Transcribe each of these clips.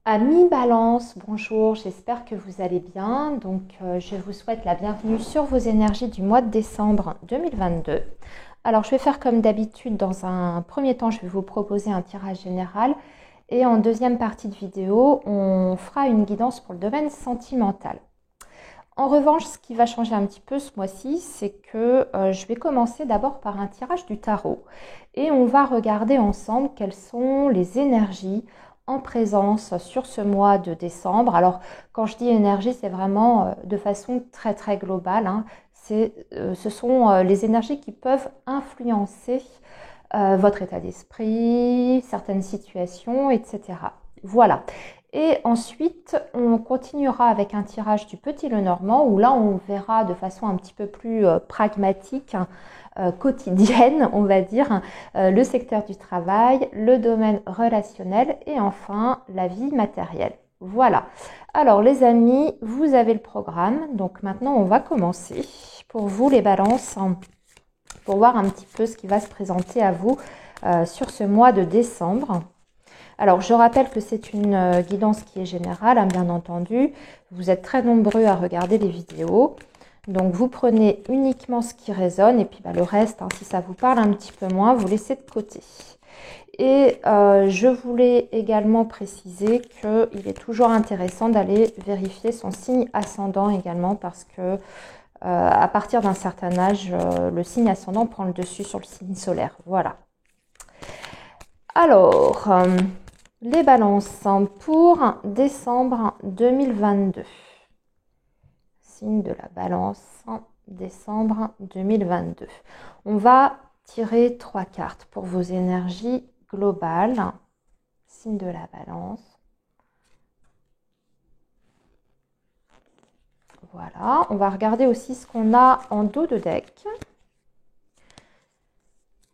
Amis Balance, bonjour, j'espère que vous allez bien. Je vous souhaite la bienvenue sur vos énergies du mois de décembre 2022. Alors, je vais faire comme d'habitude. Dans un premier temps, je vais vous proposer un tirage général. Et en deuxième partie de vidéo, on fera une guidance pour le domaine sentimental. En revanche, ce qui va changer un petit peu ce mois-ci, c'est que je vais commencer d'abord par un tirage du tarot. Et on va regarder ensemble quelles sont les énergies en présence sur ce mois de décembre. Alors, quand je dis énergie, c'est vraiment de façon très très globale, hein. Ce sont les énergies qui peuvent influencer votre état d'esprit, certaines situations, etc. Voilà. Et ensuite, on continuera avec un tirage du Petit Lenormand où là, on verra de façon un petit peu plus pragmatique, quotidienne, on va dire, le secteur du travail, le domaine relationnel et enfin la vie matérielle. Voilà. Alors les amis, vous avez le programme. Donc maintenant, on va commencer. Pour vous, les balances, pour voir un petit peu ce qui va se présenter à vous sur ce mois de décembre. Alors, je rappelle que c'est une guidance qui est générale, hein, bien entendu. Vous êtes très nombreux à regarder les vidéos. Donc, vous prenez uniquement ce qui résonne et puis le reste, hein, si ça vous parle un petit peu moins, vous laissez de côté. Et je voulais également préciser qu'il est toujours intéressant d'aller vérifier son signe ascendant également parce que à partir d'un certain âge, le signe ascendant prend le dessus sur le signe solaire. Voilà. Alors, les balances pour décembre 2022. Signe de la balance, décembre 2022. On va tirer 3 cartes pour vos énergies globales. Signe de la balance. Voilà, on va regarder aussi ce qu'on a en dos de deck.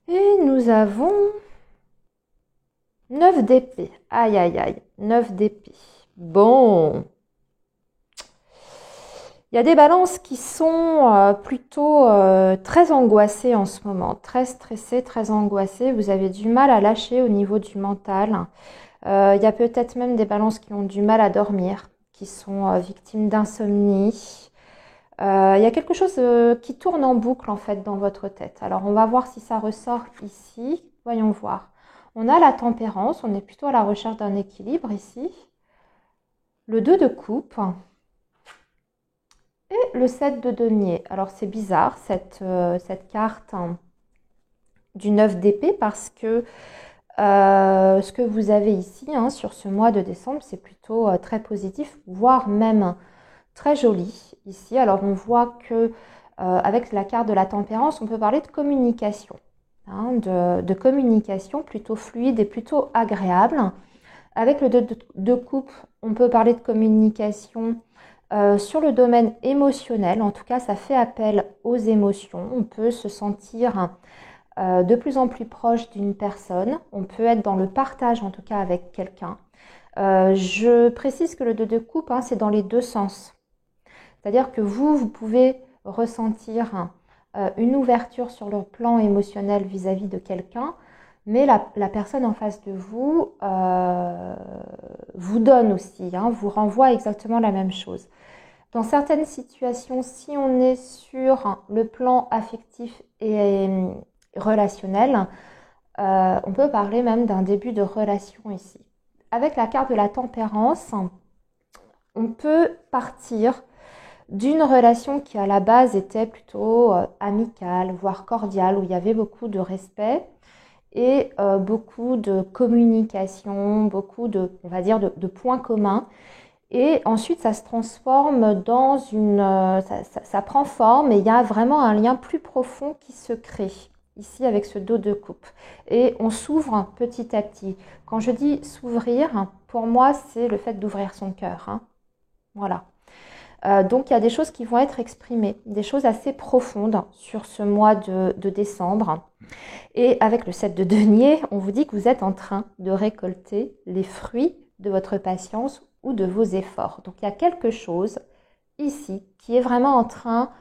Et nous avons 9 d'épée. Aïe, aïe, aïe. 9 d'épée. Bon. Il y a des balances qui sont plutôt très angoissées en ce moment. Très stressées, très angoissées. Vous avez du mal à lâcher au niveau du mental. Il y a peut-être même des balances qui ont du mal à dormir, qui sont victimes d'insomnie. Il y a quelque chose qui tourne en boucle en fait dans votre tête. Alors on va voir si ça ressort ici. Voyons voir. On a la tempérance, on est plutôt à la recherche d'un équilibre ici. Le 2 de coupe et le 7 de denier. Alors c'est bizarre cette carte du 9 d'épée parce que ce que vous avez ici sur ce mois de décembre, c'est plutôt très positif, voire même très joli ici. Alors on voit que avec la carte de la tempérance, on peut parler de communication. De communication plutôt fluide et plutôt agréable. Avec le 2 de coupe, on peut parler de communication sur le domaine émotionnel. En tout cas, ça fait appel aux émotions. On peut se sentir de plus en plus proche d'une personne. On peut être dans le partage, en tout cas, avec quelqu'un. Je précise que le 2 de coupe, c'est dans les deux sens. C'est-à-dire que vous pouvez ressentir une ouverture sur le plan émotionnel vis-à-vis de quelqu'un, mais la personne en face de vous vous donne aussi, vous renvoie exactement la même chose. Dans certaines situations, si on est sur le plan affectif et relationnel, on peut parler même d'un début de relation ici. Avec la carte de la tempérance, on peut partir d'une relation qui à la base était plutôt amicale, voire cordiale, où il y avait beaucoup de respect et beaucoup de communication, beaucoup de, on va dire, de points communs. Et ensuite, ça se transforme dans ça prend forme et il y a vraiment un lien plus profond qui se crée ici avec ce 2 de coupe. Et on s'ouvre petit à petit. Quand je dis s'ouvrir, pour moi, c'est le fait d'ouvrir son cœur. Voilà. Donc il y a des choses qui vont être exprimées, des choses assez profondes sur ce mois de décembre. Et avec le 7 de denier, on vous dit que vous êtes en train de récolter les fruits de votre patience ou de vos efforts. Donc il y a quelque chose ici qui est vraiment en train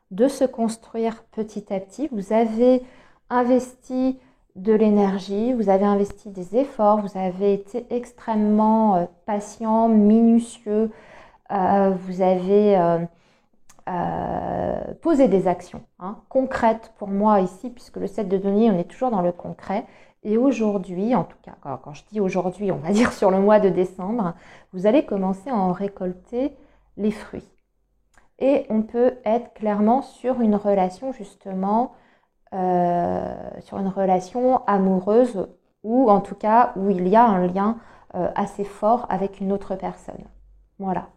de se construire petit à petit. Vous avez investi de l'énergie, vous avez investi des efforts, vous avez été extrêmement patient, minutieux, vous avez posé des actions concrètes pour moi ici, puisque le 7 de denier, on est toujours dans le concret. Et aujourd'hui, en tout cas, quand je dis aujourd'hui, on va dire sur le mois de décembre, vous allez commencer à en récolter les fruits. Et on peut être clairement sur une relation justement, sur une relation amoureuse, ou en tout cas où il y a un lien assez fort avec une autre personne. Voilà.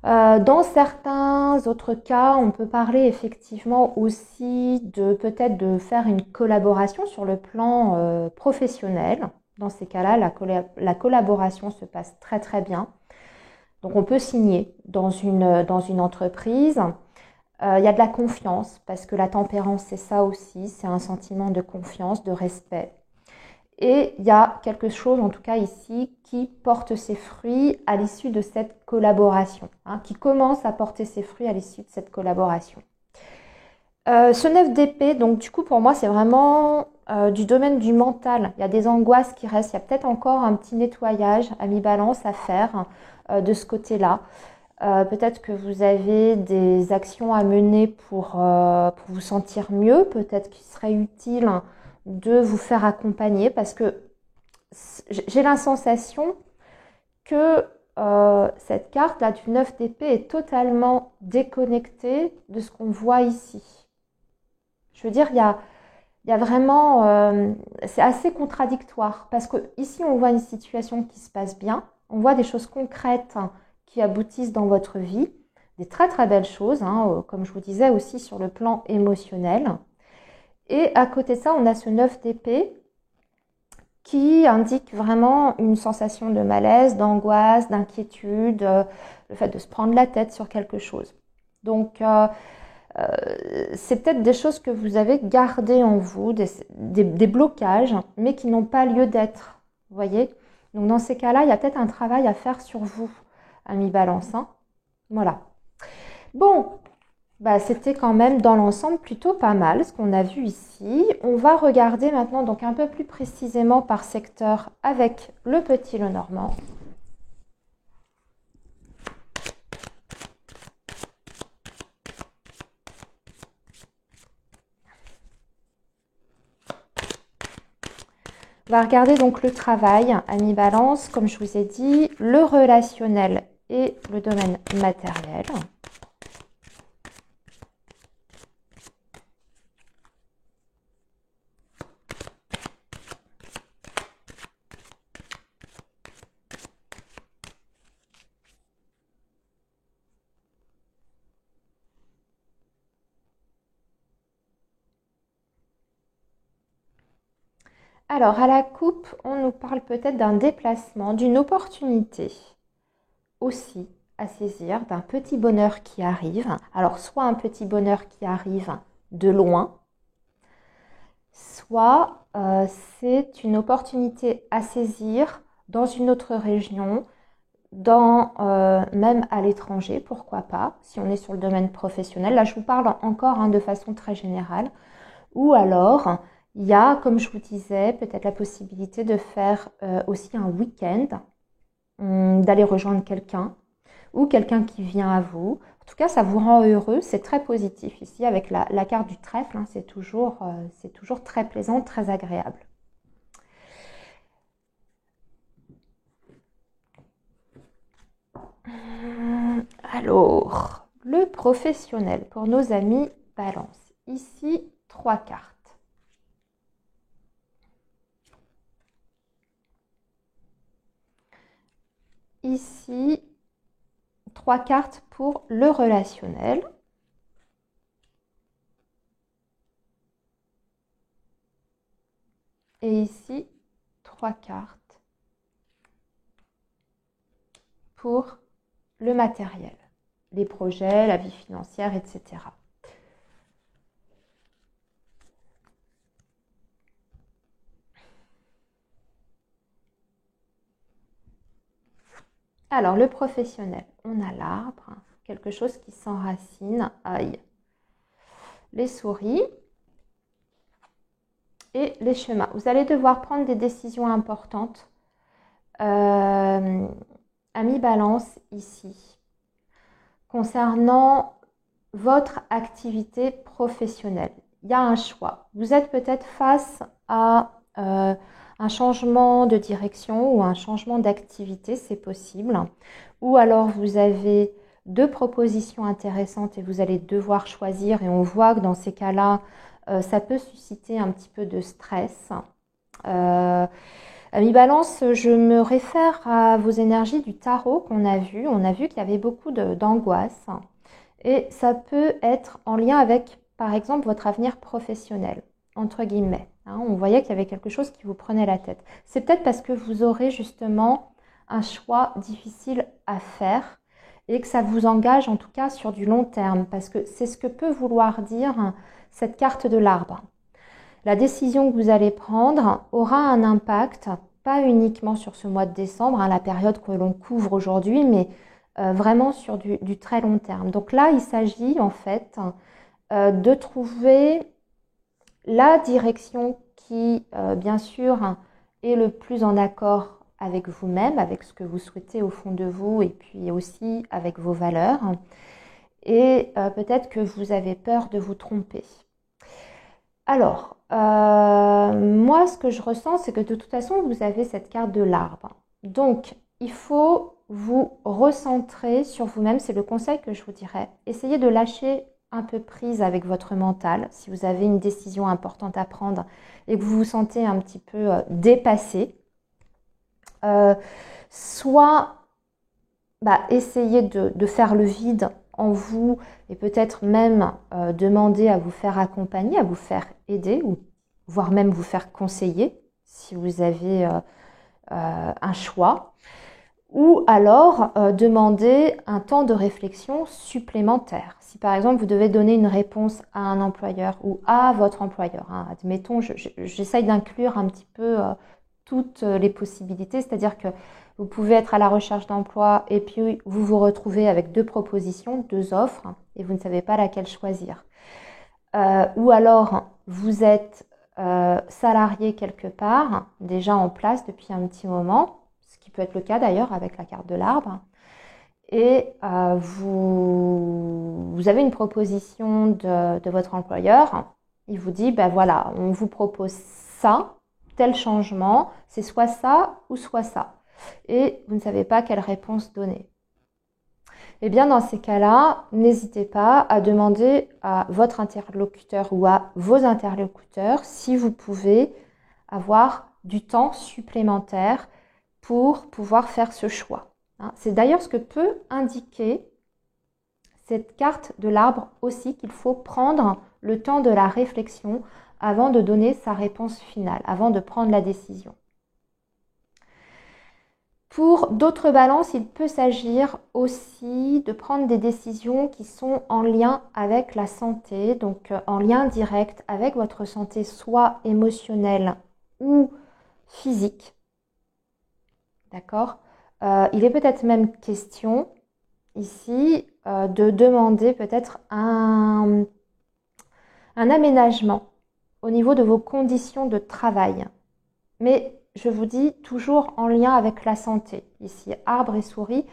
Dans certains autres cas, on peut parler effectivement aussi de peut-être de faire une collaboration sur le plan professionnel. Dans ces cas-là, la collaboration se passe très très bien. Donc on peut signer dans une entreprise. Il y a de la confiance, parce que la tempérance, c'est ça aussi, c'est un sentiment de confiance, de respect. Et il y a quelque chose, en tout cas ici, qui porte ses fruits à l'issue de cette collaboration, qui commence à porter ses fruits à l'issue de cette collaboration. Ce 9 d'épée, donc du coup pour moi c'est vraiment du domaine du mental. Il y a des angoisses qui restent, il y a peut-être encore un petit nettoyage à mi-balance à faire de ce côté-là. Peut-être que vous avez des actions à mener pour vous sentir mieux, peut-être qu'il serait utile de vous faire accompagner, parce que j'ai la sensation que cette carte là du 9 d'épée est totalement déconnectée de ce qu'on voit ici. Je veux dire, il y a vraiment, c'est assez contradictoire, parce que ici on voit une situation qui se passe bien, on voit des choses concrètes qui aboutissent dans votre vie, des très très belles choses, comme je vous disais aussi sur le plan émotionnel. Et à côté de ça, on a ce 9 d'épée qui indique vraiment une sensation de malaise, d'angoisse, d'inquiétude, le fait de se prendre la tête sur quelque chose. Donc, c'est peut-être des choses que vous avez gardées en vous, des blocages, mais qui n'ont pas lieu d'être. Vous voyez? Donc, dans ces cas-là, il y a peut-être un travail à faire sur vous, à mi-balance. Voilà. Bon. C'était quand même dans l'ensemble plutôt pas mal ce qu'on a vu ici. On va regarder maintenant donc un peu plus précisément par secteur avec le petit Lenormand. On va regarder donc le travail à mi-balance, comme je vous ai dit, le relationnel et le domaine matériel. Alors, à la coupe, on nous parle peut-être d'un déplacement, d'une opportunité aussi à saisir, d'un petit bonheur qui arrive. Alors, soit un petit bonheur qui arrive de loin, soit c'est une opportunité à saisir dans une autre région, même à l'étranger, pourquoi pas, si on est sur le domaine professionnel. Là, je vous parle encore de façon très générale. Ou alors, il y a, comme je vous disais, peut-être la possibilité de faire aussi un week-end, d'aller rejoindre quelqu'un ou quelqu'un qui vient à vous. En tout cas, ça vous rend heureux, c'est très positif ici avec la carte du trèfle, c'est toujours très plaisant, très agréable. Alors, le professionnel pour nos amis Balance. Ici, 3 cartes. Ici, 3 cartes pour le relationnel. Et ici, 3 cartes pour le matériel, les projets, la vie financière, etc. Alors, le professionnel, on a l'arbre, quelque chose qui s'enracine, aïe, les souris. et les chemins. Vous allez devoir prendre des décisions importantes. Ami Balance ici, concernant votre activité professionnelle. Il y a un choix. Vous êtes peut-être face à un changement de direction ou un changement d'activité, c'est possible. Ou alors vous avez deux propositions intéressantes et vous allez devoir choisir. Et on voit que dans ces cas-là, ça peut susciter un petit peu de stress. Ami Balance, je me réfère à vos énergies du tarot qu'on a vu. On a vu qu'il y avait beaucoup d'angoisse. Et ça peut être en lien avec, par exemple, votre avenir professionnel, entre guillemets. On voyait qu'il y avait quelque chose qui vous prenait la tête. C'est peut-être parce que vous aurez justement un choix difficile à faire et que ça vous engage en tout cas sur du long terme, parce que c'est ce que peut vouloir dire cette carte de l'arbre. La décision que vous allez prendre aura un impact, pas uniquement sur ce mois de décembre, la période que l'on couvre aujourd'hui, mais vraiment sur du très long terme. Donc là, il s'agit en fait de trouver la direction qui, bien sûr, est le plus en accord avec vous-même, avec ce que vous souhaitez au fond de vous et puis aussi avec vos valeurs. Et peut-être que vous avez peur de vous tromper. Alors, moi, ce que je ressens, c'est que de toute façon, vous avez cette carte de l'arbre. Donc, il faut vous recentrer sur vous-même. C'est le conseil que je vous dirais. Essayez de lâcher un peu prise avec votre mental. Si vous avez une décision importante à prendre et que vous vous sentez un petit peu dépassé, soit essayez de faire le vide en vous et peut-être même demander à vous faire accompagner, à vous faire aider ou voire même vous faire conseiller si vous avez un choix. Ou alors demander un temps de réflexion supplémentaire. Si par exemple vous devez donner une réponse à un employeur ou à votre employeur, admettons, j'essaye d'inclure un petit peu toutes les possibilités, c'est-à-dire que vous pouvez être à la recherche d'emploi et puis vous vous retrouvez avec deux propositions, deux offres et vous ne savez pas laquelle choisir. Ou alors vous êtes salarié quelque part, déjà en place depuis un petit moment, ce qui peut être le cas d'ailleurs avec la carte de l'arbre, et vous avez une proposition de votre employeur, il vous dit, voilà, on vous propose ça, tel changement, c'est soit ça ou soit ça. Et vous ne savez pas quelle réponse donner. Eh bien, dans ces cas-là, n'hésitez pas à demander à votre interlocuteur ou à vos interlocuteurs si vous pouvez avoir du temps supplémentaire pour pouvoir faire ce choix. C'est d'ailleurs ce que peut indiquer cette carte de l'arbre aussi, qu'il faut prendre le temps de la réflexion avant de donner sa réponse finale, avant de prendre la décision. Pour d'autres balances, il peut s'agir aussi de prendre des décisions qui sont en lien avec la santé, donc en lien direct avec votre santé, soit émotionnelle ou physique. D'accord ? Il est peut-être même question ici de demander peut-être un aménagement au niveau de vos conditions de travail. Mais je vous dis toujours en lien avec la santé. Ici, arbre et souris,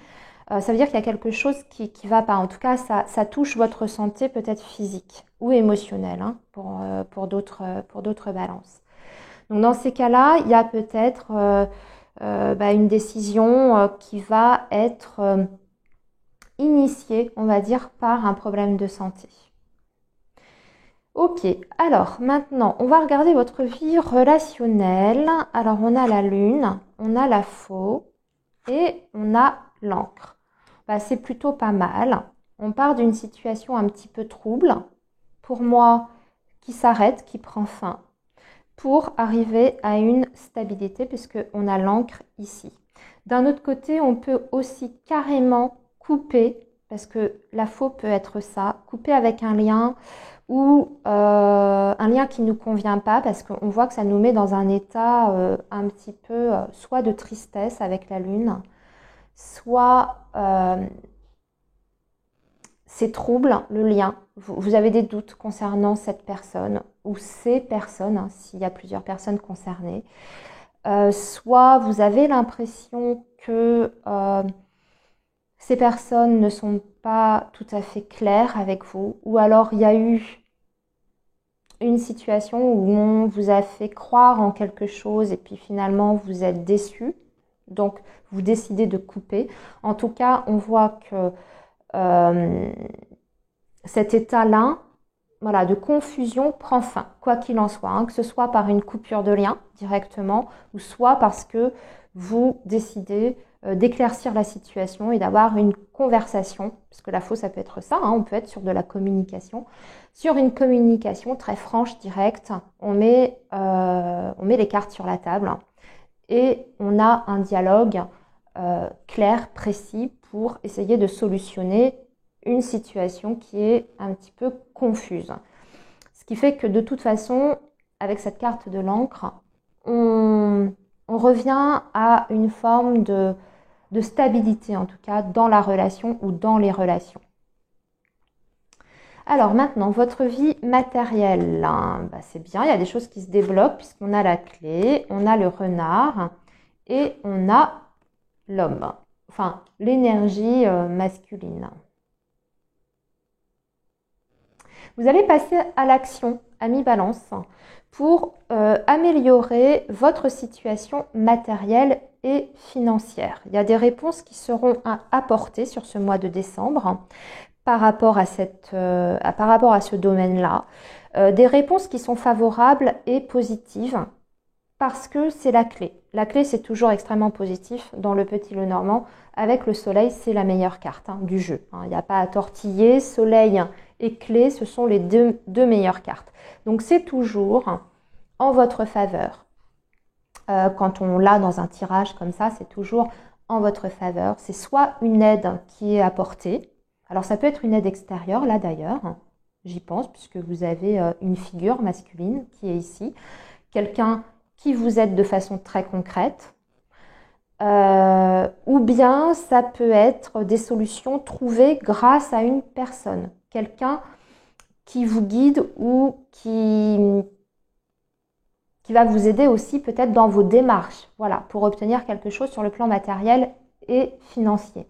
ça veut dire qu'il y a quelque chose qui ne va pas. En tout cas, ça touche votre santé peut-être physique ou émotionnelle pour d'autres balances. Donc dans ces cas-là, il y a peut-être une décision qui va être initiée, on va dire, par un problème de santé. Ok, alors maintenant, on va regarder votre vie relationnelle. Alors, on a la lune, on a la faux et on a l'encre. C'est plutôt pas mal. On part d'une situation un petit peu trouble, pour moi, qui s'arrête, qui prend fin, pour arriver à une stabilité, puisqu'on a l'encre ici. D'un autre côté, on peut aussi carrément couper, parce que la faux peut être ça, couper avec un lien ou un lien qui ne nous convient pas, parce qu'on voit que ça nous met dans un état un petit peu soit de tristesse avec la lune, soit c'est trouble le lien. Vous avez des doutes concernant cette personne ou ces personnes, hein, s'il y a plusieurs personnes concernées. Soit vous avez l'impression que ces personnes ne sont pas tout à fait claires avec vous, ou alors il y a eu une situation où on vous a fait croire en quelque chose et puis finalement vous êtes déçu, donc vous décidez de couper. En tout cas, on voit que cet état-là, voilà, de confusion prend fin, quoi qu'il en soit, hein, que ce soit par une coupure de lien directement ou soit parce que vous décidez d'éclaircir la situation et d'avoir une conversation, parce que la faux, ça peut être ça, hein, on peut être sur de la communication. Sur une communication très franche, directe, on met les cartes sur la table et on a un dialogue clair, précis pour essayer de solutionner une situation qui est un petit peu confuse. Ce qui fait que de toute façon, avec cette carte de l'encre, on revient à une forme de stabilité, en tout cas, dans la relation ou dans les relations. Alors maintenant, votre vie matérielle, hein, c'est bien, il y a des choses qui se débloquent puisqu'on a la clé, on a le renard et on a l'homme, enfin l'énergie masculine. Vous allez passer à l'action, ami Balance, pour améliorer votre situation matérielle et financière. Il y a des réponses qui seront apportées sur ce mois de décembre par rapport à ce domaine-là. Des réponses qui sont favorables et positives parce que c'est la clé. La clé, c'est toujours extrêmement positif dans le Petit Lenormand. Avec le soleil, c'est la meilleure carte du jeu. Il n'y a pas à tortiller. Soleil et clé, ce sont les deux meilleures cartes. Donc, c'est toujours en votre faveur. Quand on l'a dans un tirage comme ça, c'est toujours en votre faveur. C'est soit une aide qui est apportée. Alors, ça peut être une aide extérieure, là d'ailleurs. J'y pense, puisque vous avez une figure masculine qui est ici. Quelqu'un qui vous aide de façon très concrète. Ou bien ça peut être des solutions trouvées grâce à une personne. Quelqu'un qui vous guide ou qui va vous aider aussi peut-être dans vos démarches, voilà, pour obtenir quelque chose sur le plan matériel et financier.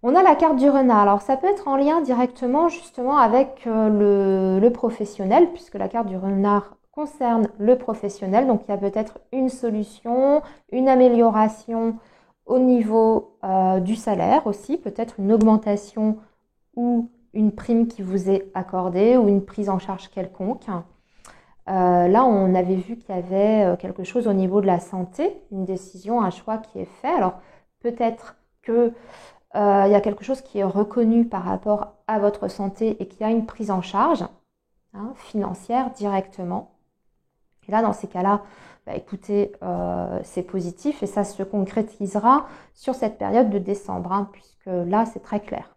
On a la carte du renard. Alors ça peut être en lien directement justement avec le professionnel, puisque la carte du renard concerne le professionnel. Donc il y a peut-être une solution, une amélioration au niveau du salaire aussi, peut-être une augmentation ou une prime qui vous est accordée ou une prise en charge quelconque. Là, on avait vu qu'il y avait quelque chose au niveau de la santé, une décision, un choix qui est fait. Alors peut-être que il y a quelque chose qui est reconnu par rapport à votre santé et qui a une prise en charge financière directement. Et là, dans ces cas-là, écoutez, c'est positif et ça se concrétisera sur cette période de décembre, puisque là, c'est très clair.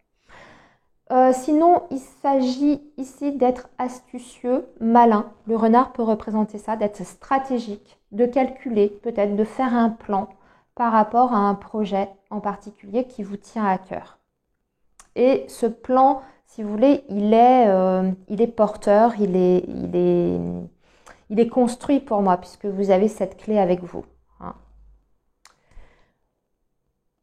Sinon, il s'agit ici d'être astucieux, malin. Le renard peut représenter ça, d'être stratégique, de calculer, peut-être de faire un plan par rapport à un projet en particulier qui vous tient à cœur. Et ce plan, si vous voulez, il est porteur, il est construit pour moi puisque vous avez cette clé avec vous.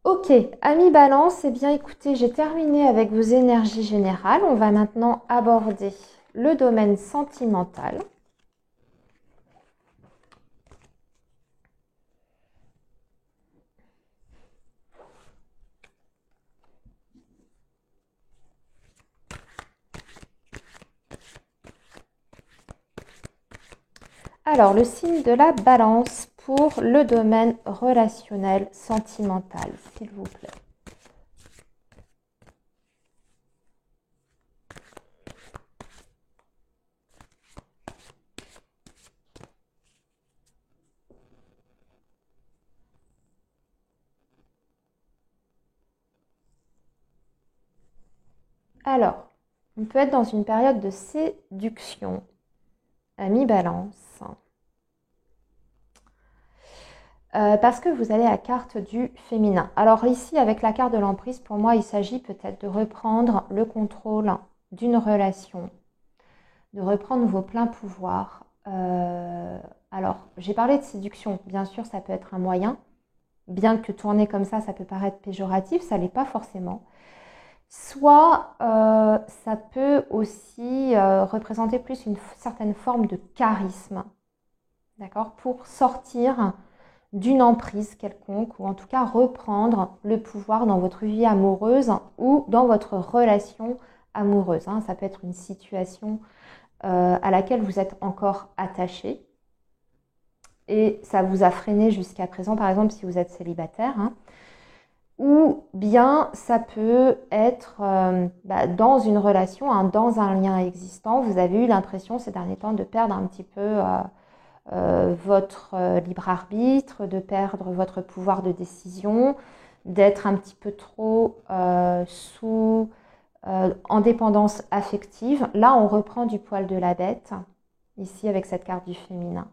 Ok, amis Balance, eh bien écoutez, j'ai terminé avec vos énergies générales. On va maintenant aborder le domaine sentimental. Alors, le signe de la Balance pour le domaine relationnel sentimental, s'il vous plaît. Alors, on peut être dans une période de séduction, ami Balance. Parce que vous avez la carte du féminin. Alors ici, avec la carte de l'emprise, pour moi, il s'agit peut-être de reprendre le contrôle d'une relation, de reprendre vos pleins pouvoirs. Alors, j'ai parlé de séduction, bien sûr, ça peut être un moyen, bien que tourner comme ça peut paraître péjoratif, ça ne l'est pas forcément. Soit ça peut aussi représenter plus une certaine forme de charisme, d'accord, pour sortir d'une emprise quelconque, ou en tout cas reprendre le pouvoir dans votre vie amoureuse ou dans votre relation amoureuse. Hein. Ça peut être une situation à laquelle vous êtes encore attaché et ça vous a freiné jusqu'à présent, par exemple si vous êtes célibataire. Hein. Ou bien ça peut être dans une relation, hein, dans un lien existant, vous avez eu l'impression ces derniers temps de perdre un petit peu votre libre arbitre, de perdre votre pouvoir de décision, d'être un petit peu trop en dépendance affective. Là, on reprend du poil de la bête, ici avec cette carte du féminin.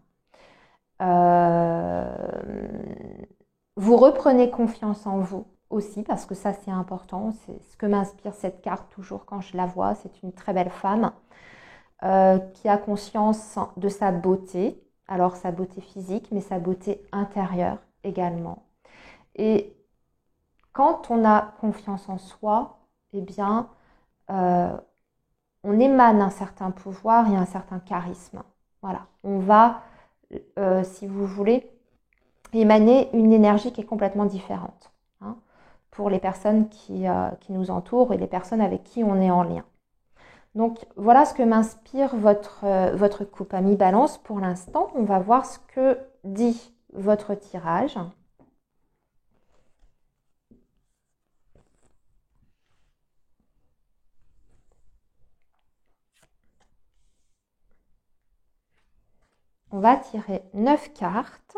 Vous reprenez confiance en vous aussi, parce que ça c'est important, c'est ce que m'inspire cette carte toujours quand je la vois. C'est une très belle femme qui a conscience de sa beauté, alors sa beauté physique, mais sa beauté intérieure également. Et quand on a confiance en soi, eh bien, on émane un certain pouvoir et un certain charisme. Voilà, on va, si vous voulez, émaner une énergie qui est complètement différente, hein, pour les personnes qui nous entourent et les personnes avec qui on est en lien. Donc voilà ce que m'inspire votre coupe Amis Balance pour l'instant. On va voir ce que dit votre tirage. On va tirer 9 cartes.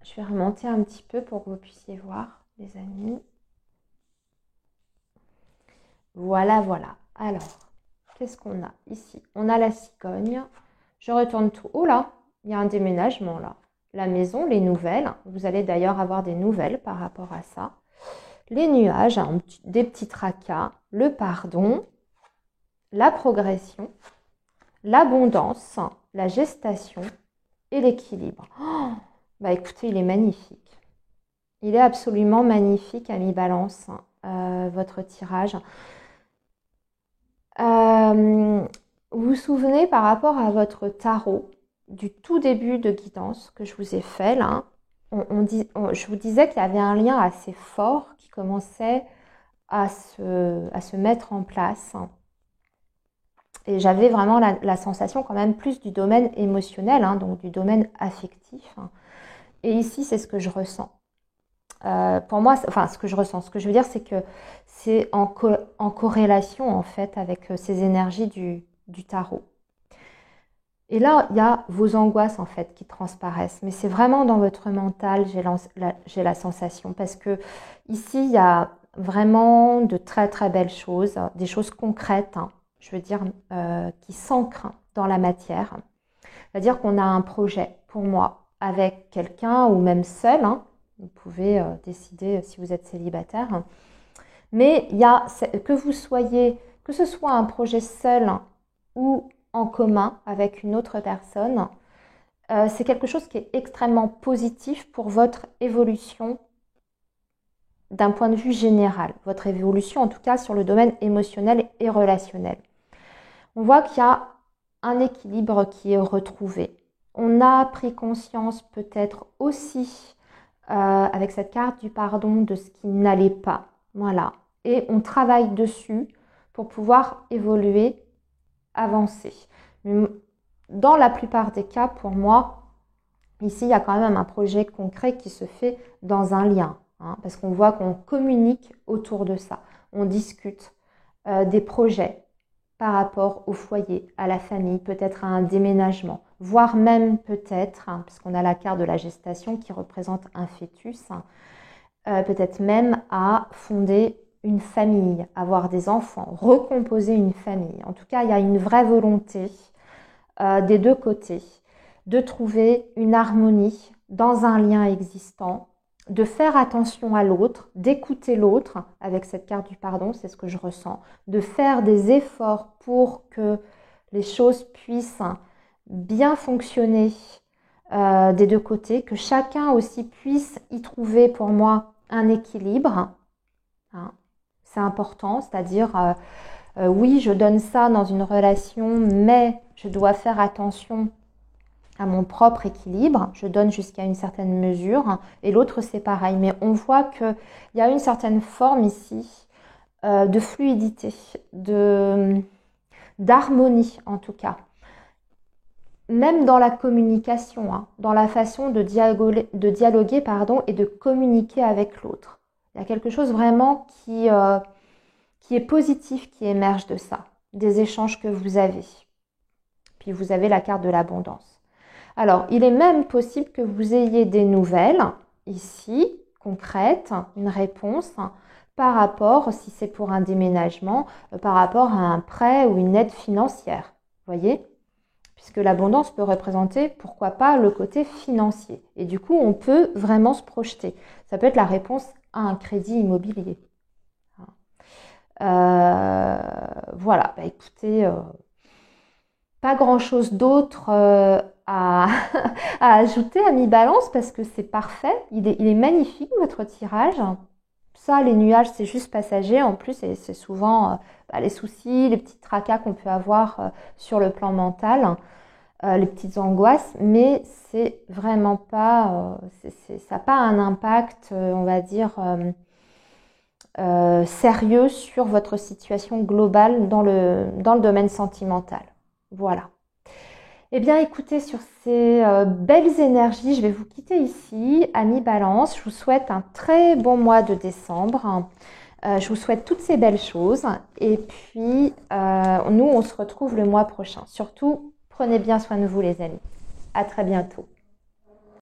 Je vais remonter un petit peu pour que vous puissiez voir, les amis. Voilà, voilà. Alors, qu'est-ce qu'on a ici? On a la cigogne. Je retourne tout. Oh là, il y a un déménagement là. La maison, les nouvelles. Vous allez d'ailleurs avoir des nouvelles par rapport à ça. Les nuages, des petits tracas, le pardon, la progression, l'abondance, la gestation et l'équilibre. Oh, bah écoutez, il est magnifique. Il est absolument magnifique, Amis Balance, votre tirage. Vous vous souvenez par rapport à votre tarot du tout début de guidance que je vous ai fait là, je vous disais qu'il y avait un lien assez fort qui commençait à se mettre en place. Et j'avais vraiment la sensation quand même plus du domaine émotionnel, hein, donc du domaine affectif. Et ici, c'est ce que je ressens. Pour moi, enfin, ce que je ressens, ce que je veux dire, c'est que c'est en corrélation en fait avec ces énergies du tarot. Et là, il y a vos angoisses en fait qui transparaissent, mais c'est vraiment dans votre mental, j'ai la sensation, parce que ici, il y a vraiment de très très belles choses, des choses concrètes, hein, je veux dire, qui s'ancrent dans la matière. C'est-à-dire qu'on a un projet, pour moi, avec quelqu'un ou même seul, hein, vous pouvez décider si vous êtes célibataire, hein. Mais il y a que ce soit un projet seul ou en commun avec une autre personne, c'est quelque chose qui est extrêmement positif pour votre évolution d'un point de vue général, votre évolution en tout cas sur le domaine émotionnel et relationnel. On voit qu'il y a un équilibre qui est retrouvé. On a pris conscience peut-être aussi avec cette carte du pardon de ce qui n'allait pas. Voilà. Et on travaille dessus pour pouvoir évoluer, avancer. Mais dans la plupart des cas, pour moi, ici, il y a quand même un projet concret qui se fait dans un lien. Hein, parce qu'on voit qu'on communique autour de ça. On discute des projets par rapport au foyer, à la famille, peut-être à un déménagement, voire même peut-être, puisqu'on a la carte de la gestation qui représente un fœtus, peut-être même à fonder une famille, avoir des enfants, recomposer une famille. En tout cas, il y a une vraie volonté des deux côtés de trouver une harmonie dans un lien existant, de faire attention à l'autre, d'écouter l'autre avec cette carte du pardon, c'est ce que je ressens, de faire des efforts pour que les choses puissent bien fonctionner des deux côtés, que chacun aussi puisse y trouver pour moi un équilibre. Hein. C'est important, c'est-à-dire oui, je donne ça dans une relation, mais je dois faire attention à mon propre équilibre. Je donne jusqu'à une certaine mesure et l'autre c'est pareil. Mais on voit qu'il y a une certaine forme ici de fluidité, d'harmonie en tout cas. Même dans la communication, hein, dans la façon de dialoguer et de communiquer avec l'autre. Il y a quelque chose vraiment qui est positif, qui émerge de ça, des échanges que vous avez. Puis vous avez la carte de l'abondance. Alors, il est même possible que vous ayez des nouvelles, ici, concrètes, une réponse, par rapport, si c'est pour un déménagement, par rapport à un prêt ou une aide financière. Vous voyez ? Puisque l'abondance peut représenter, pourquoi pas, le côté financier. Et du coup, on peut vraiment se projeter. Ça peut être la réponse à un crédit immobilier. Voilà, écoutez, pas grand-chose d'autre à ajouter à mi-balance parce que c'est parfait. Il est magnifique votre tirage. Ça, les nuages, c'est juste passager. En plus, c'est souvent les soucis, les petits tracas qu'on peut avoir sur le plan mental, les petites angoisses, mais c'est vraiment pas, ça n'a pas un impact, on va dire, sérieux sur votre situation globale dans le domaine sentimental. Voilà. Eh bien, écoutez, sur ces belles énergies, je vais vous quitter ici, amis Balance. Je vous souhaite un très bon mois de décembre. Je vous souhaite toutes ces belles choses. Et puis, nous, on se retrouve le mois prochain. Surtout, prenez bien soin de vous, les amis. À très bientôt.